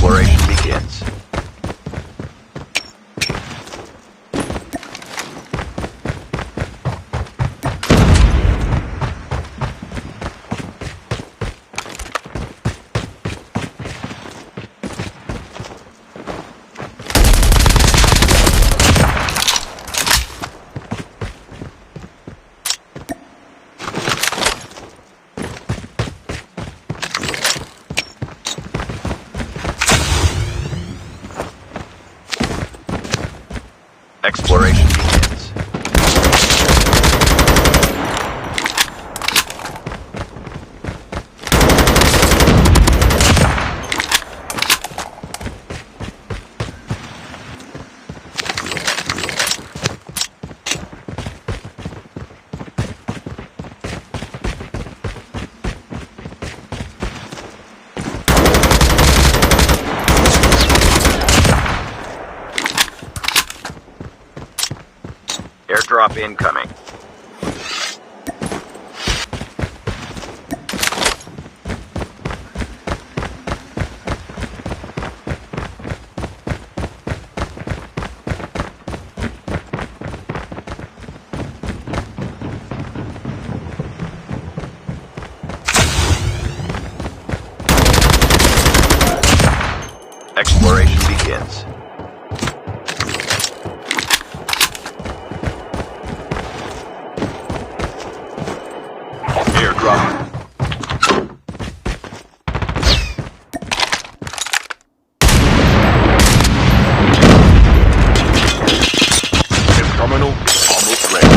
Exploration begins. Exploration begins. Airdrop incoming. Exploration begins. Airdrop. This terminal is almost ready.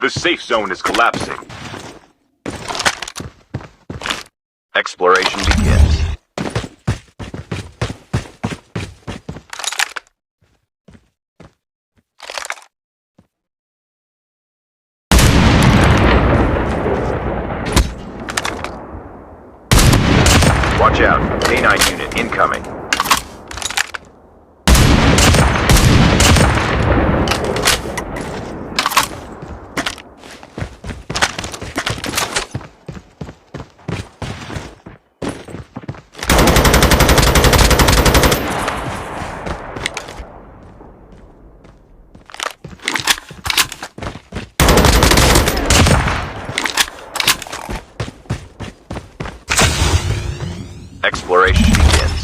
The safe zone is collapsing. Exploration begins. Watch out, K9 unit incoming. Exploration begins.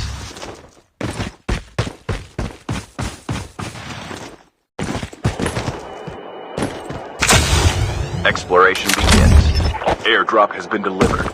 Exploration begins. Airdrop has been delivered.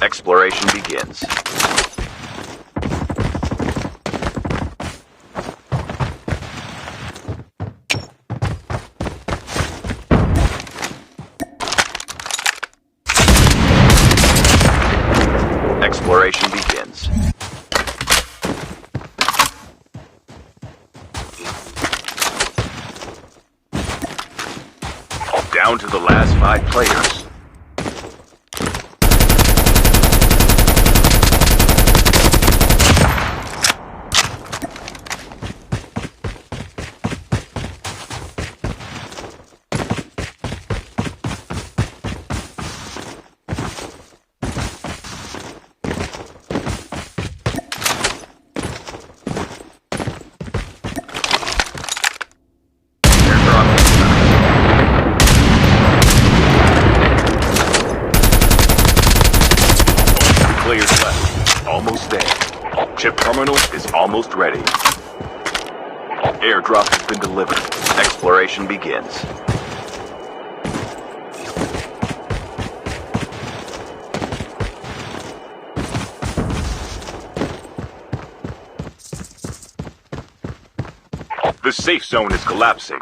Exploration begins. Exploration begins. Down to the last 5 players. Players left. Almost there. Chip terminal is almost ready. Airdrop has been delivered. Exploration begins. The safe zone is collapsing.